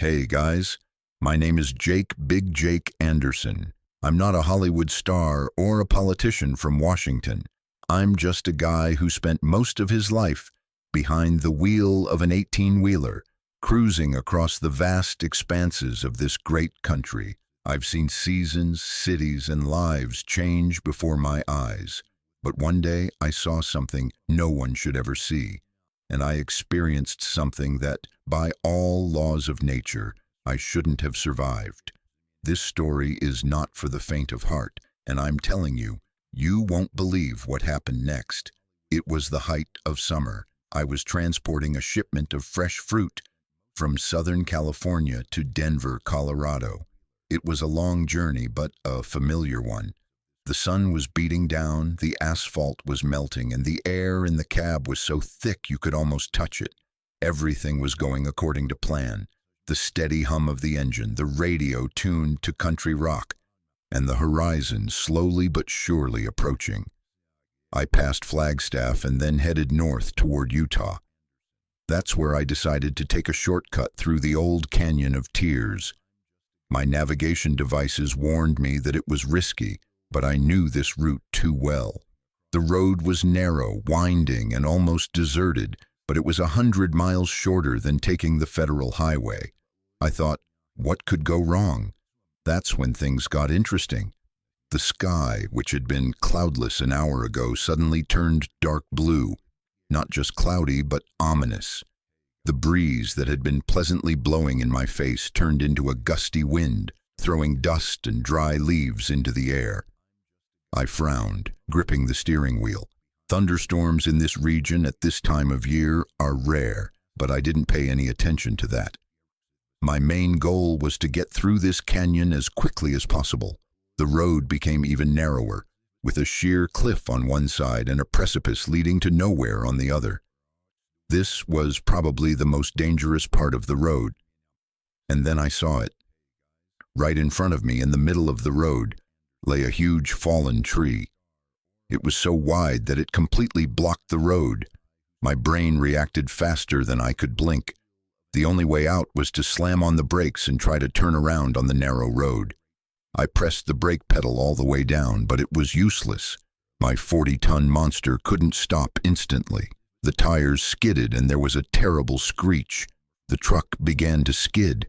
Hey guys, my name is Jake Big Jake Anderson. I'm not a Hollywood star or a politician from Washington. I'm just a guy who spent most of his life behind the wheel of an 18-wheeler, cruising across the vast expanses of this great country. I've seen seasons, cities, and lives change before my eyes. But one day I saw something no one should ever see, and I experienced something that, by all laws of nature, I shouldn't have survived. This story is not for the faint of heart, and I'm telling you, you won't believe what happened next. It was the height of summer. I was transporting a shipment of fresh fruit from Southern California to Denver, Colorado. It was a long journey, but a familiar one. The sun was beating down, the asphalt was melting, and the air in the cab was so thick you could almost touch it. Everything was going according to plan. The steady hum of the engine, the radio tuned to country rock, and the horizon slowly but surely approaching. I passed Flagstaff and then headed north toward Utah. That's where I decided to take a shortcut through the old Canyon of Tears. My navigation devices warned me that it was risky, but I knew this route too well. The road was narrow, winding, and almost deserted, but it was 100 miles shorter than taking the federal highway. I thought, what could go wrong? That's when things got interesting. The sky, which had been cloudless an hour ago, suddenly turned dark blue, not just cloudy, but ominous. The breeze that had been pleasantly blowing in my face turned into a gusty wind, throwing dust and dry leaves into the air. I frowned, gripping the steering wheel. Thunderstorms in this region at this time of year are rare, but I didn't pay any attention to that. My main goal was to get through this canyon as quickly as possible. The road became even narrower, with a sheer cliff on one side and a precipice leading to nowhere on the other. This was probably the most dangerous part of the road. And then I saw it. Right in front of me, in the middle of the road, lay a huge fallen tree. It was so wide that it completely blocked the road. My brain reacted faster than I could blink. The only way out was to slam on the brakes and try to turn around on the narrow road. I pressed the brake pedal all the way down, but it was useless. My 40-ton monster couldn't stop instantly. The tires skidded and there was a terrible screech. The truck began to skid.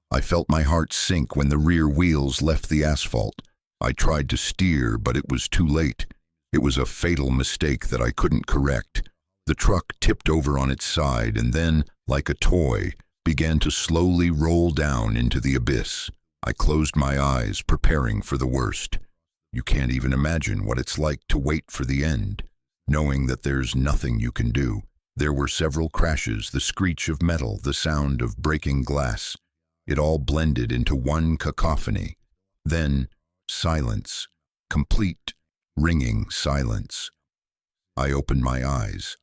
I felt my heart sink when the rear wheels left the asphalt. I tried to steer, but it was too late. It was a fatal mistake that I couldn't correct. The truck tipped over on its side and then, like a toy, began to slowly roll down into the abyss. I closed my eyes, preparing for the worst. You can't even imagine what it's like to wait for the end, knowing that there's nothing you can do. There were several crashes, the screech of metal, the sound of breaking glass. It all blended into one cacophony. Then, silence. Complete, ringing silence. I opened my eyes.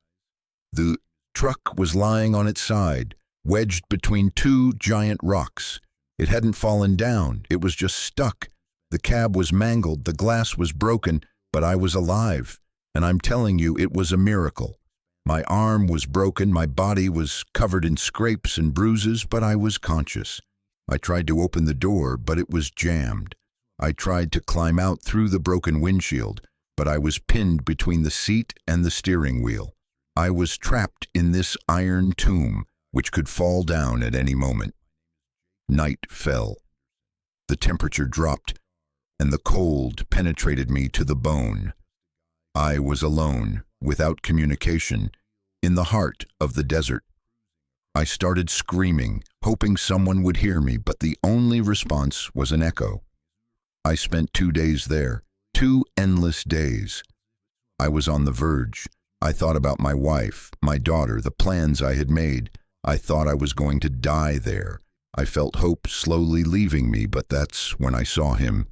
The truck was lying on its side, wedged between two giant rocks. It hadn't fallen down, it was just stuck. The cab was mangled, the glass was broken, but I was alive. And I'm telling you, it was a miracle. My arm was broken, my body was covered in scrapes and bruises, but I was conscious. I tried to open the door, but it was jammed. I tried to climb out through the broken windshield, but I was pinned between the seat and the steering wheel. I was trapped in this iron tomb, which could fall down at any moment. Night fell. The temperature dropped, and the cold penetrated me to the bone. I was alone, without communication, in the heart of the desert. I started screaming, hoping someone would hear me, but the only response was an echo. I spent 2 days there, 2 endless days. I was on the verge. I thought about my wife, my daughter, the plans I had made. I thought I was going to die there. I felt hope slowly leaving me, but that's when I saw him.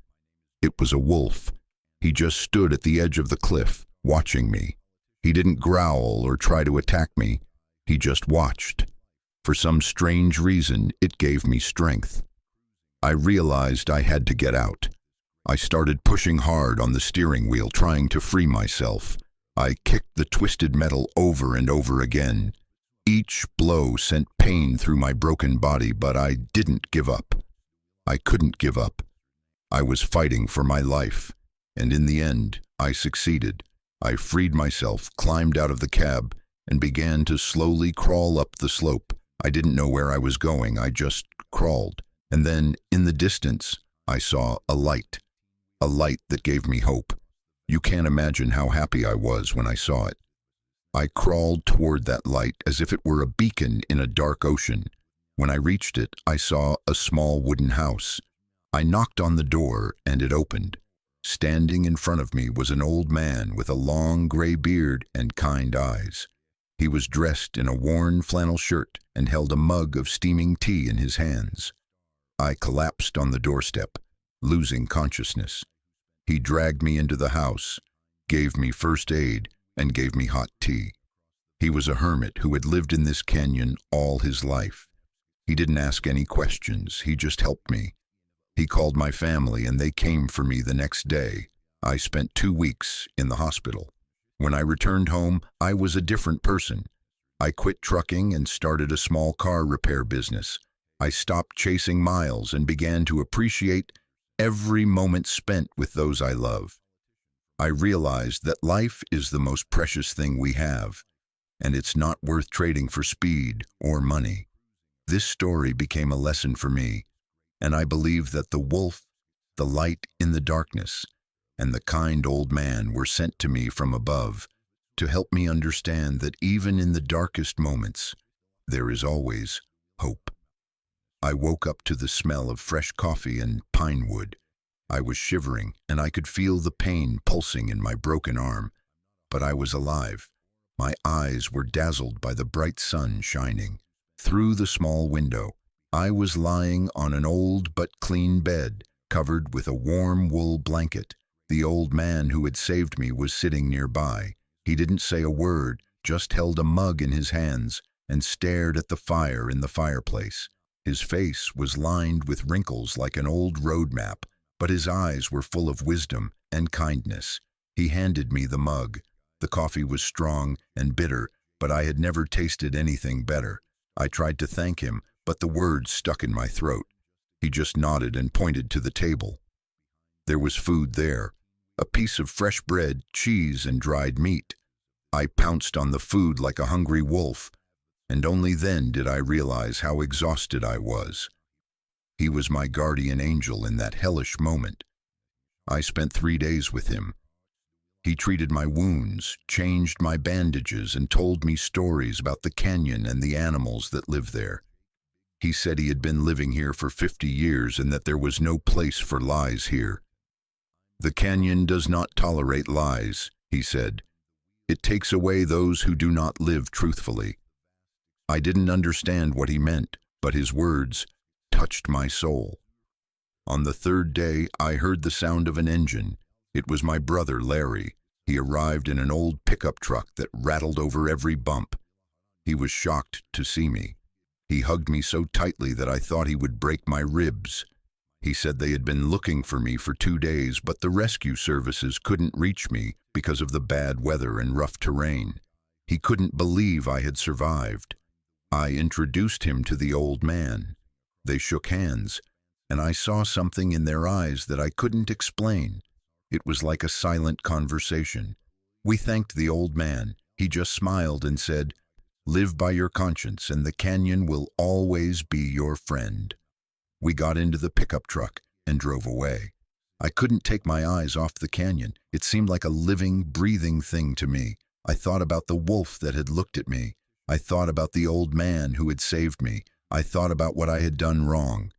It was a wolf. He just stood at the edge of the cliff, watching me. He didn't growl or try to attack me. He just watched. For some strange reason, it gave me strength. I realized I had to get out. I started pushing hard on the steering wheel, trying to free myself. I kicked the twisted metal over and over again. Each blow sent pain through my broken body, but I didn't give up. I couldn't give up. I was fighting for my life, and in the end, I succeeded. I freed myself, climbed out of the cab, and began to slowly crawl up the slope. I didn't know where I was going, I just crawled. And then, in the distance, I saw a light that gave me hope. You can't imagine how happy I was when I saw it. I crawled toward that light as if it were a beacon in a dark ocean. When I reached it, I saw a small wooden house. I knocked on the door, and it opened. Standing in front of me was an old man with a long gray beard and kind eyes. He was dressed in a worn flannel shirt and held a mug of steaming tea in his hands. I collapsed on the doorstep, losing consciousness. He dragged me into the house, gave me first aid, and gave me hot tea. He was a hermit who had lived in this canyon all his life. He didn't ask any questions, he just helped me. He called my family and they came for me the next day. I spent 2 weeks in the hospital. When I returned home, I was a different person. I quit trucking and started a small car repair business. I stopped chasing miles and began to appreciate every moment spent with those I love. I realized that life is the most precious thing we have, and it's not worth trading for speed or money. This story became a lesson for me, and I believe that the wolf, the light in the darkness, and the kind old man were sent to me from above to help me understand that even in the darkest moments, there is always hope. I woke up to the smell of fresh coffee and pine wood. I was shivering, and I could feel the pain pulsing in my broken arm, but I was alive. My eyes were dazzled by the bright sun shining. Through the small window, I was lying on an old but clean bed, covered with a warm wool blanket. The old man who had saved me was sitting nearby. He didn't say a word, just held a mug in his hands and stared at the fire in the fireplace. His face was lined with wrinkles like an old road map, but his eyes were full of wisdom and kindness. He handed me the mug. The coffee was strong and bitter, but I had never tasted anything better. I tried to thank him, but the words stuck in my throat. He just nodded and pointed to the table. There was food there, a piece of fresh bread, cheese, and dried meat. I pounced on the food like a hungry wolf, and only then did I realize how exhausted I was. He was my guardian angel in that hellish moment. I spent 3 days with him. He treated my wounds, changed my bandages, and told me stories about the canyon and the animals that live there. He said he had been living here for 50 years and that there was no place for lies here. The canyon does not tolerate lies, he said. It takes away those who do not live truthfully. I didn't understand what he meant, but his words touched my soul. On the 3rd day, I heard the sound of an engine. It was my brother, Larry. He arrived in an old pickup truck that rattled over every bump. He was shocked to see me. He hugged me so tightly that I thought he would break my ribs. He said they had been looking for me for 2 days, but the rescue services couldn't reach me because of the bad weather and rough terrain. He couldn't believe I had survived. I introduced him to the old man. They shook hands, and I saw something in their eyes that I couldn't explain. It was like a silent conversation. We thanked the old man. He just smiled and said, "Live by your conscience, and the canyon will always be your friend." We got into the pickup truck and drove away. I couldn't take my eyes off the canyon. It seemed like a living, breathing thing to me. I thought about the wolf that had looked at me. I thought about the old man who had saved me. I thought about what I had done wrong.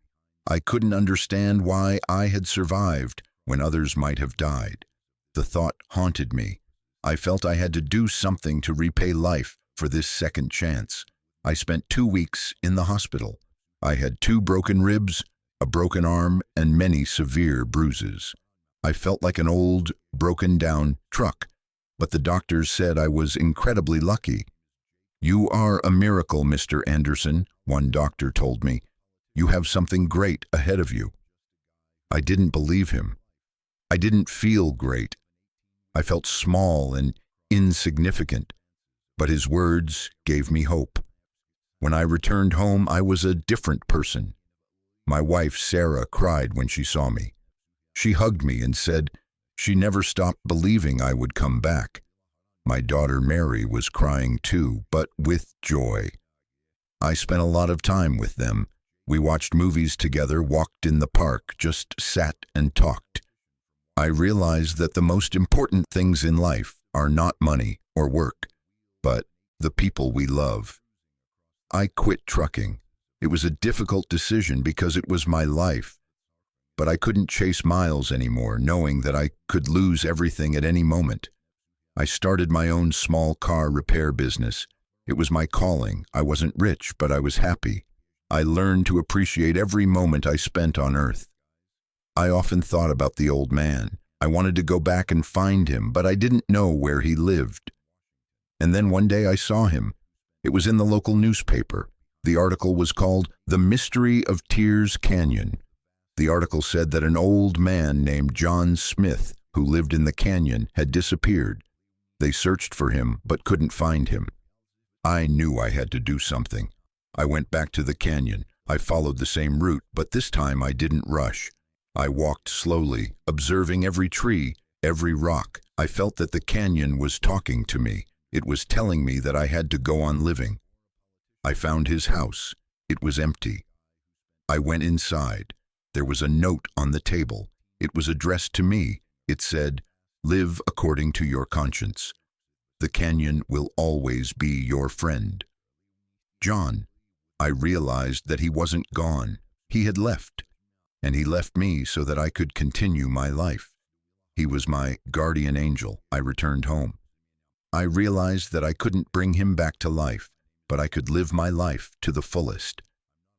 I couldn't understand why I had survived when others might have died. The thought haunted me. I felt I had to do something to repay life for this second chance. I spent 2 weeks in the hospital. I had 2 broken ribs, a broken arm, and many severe bruises. I felt like an old, broken-down truck, but the doctors said I was incredibly lucky. "You are a miracle, Mr. Anderson," one doctor told me. "You have something great ahead of you." I didn't believe him. I didn't feel great. I felt small and insignificant, but his words gave me hope. When I returned home, I was a different person. My wife, Sarah, cried when she saw me. She hugged me and said she never stopped believing I would come back. My daughter, Mary, was crying too, but with joy. I spent a lot of time with them. We watched movies together, walked in the park, just sat and talked. I realized that the most important things in life are not money or work, but the people we love. I quit trucking. It was a difficult decision because it was my life. But I couldn't chase miles anymore, knowing that I could lose everything at any moment. I started my own small car repair business. It was my calling. I wasn't rich, but I was happy. I learned to appreciate every moment I spent on earth. I often thought about the old man. I wanted to go back and find him, but I didn't know where he lived. And then one day I saw him. It was in the local newspaper. The article was called "The Mystery of Tears Canyon." The article said that an old man named John Smith, who lived in the canyon, had disappeared. They searched for him, but couldn't find him. I knew I had to do something. I went back to the canyon. I followed the same route, but this time I didn't rush. I walked slowly, observing every tree, every rock. I felt that the canyon was talking to me. It was telling me that I had to go on living. I found his house. It was empty. I went inside. There was a note on the table. It was addressed to me. It said, "Live according to your conscience. The canyon will always be your friend." John. I realized that he wasn't gone. He had left. And he left me so that I could continue my life. He was my guardian angel. I returned home. I realized that I couldn't bring him back to life, but I could live my life to the fullest.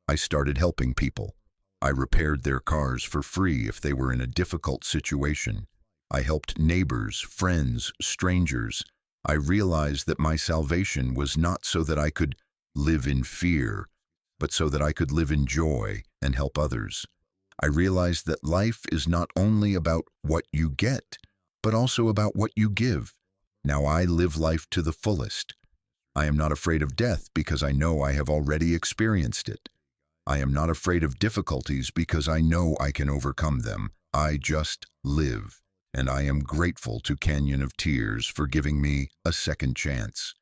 I started helping people. I repaired their cars for free if they were in a difficult situation. I helped neighbors, friends, strangers. I realized that my salvation was not so that I could live in fear, but so that I could live in joy and help others. I realized that life is not only about what you get, but also about what you give. Now I live life to the fullest. I am not afraid of death because I know I have already experienced it. I am not afraid of difficulties because I know I can overcome them. I just live, and I am grateful to Canyon of Tears for giving me a second chance.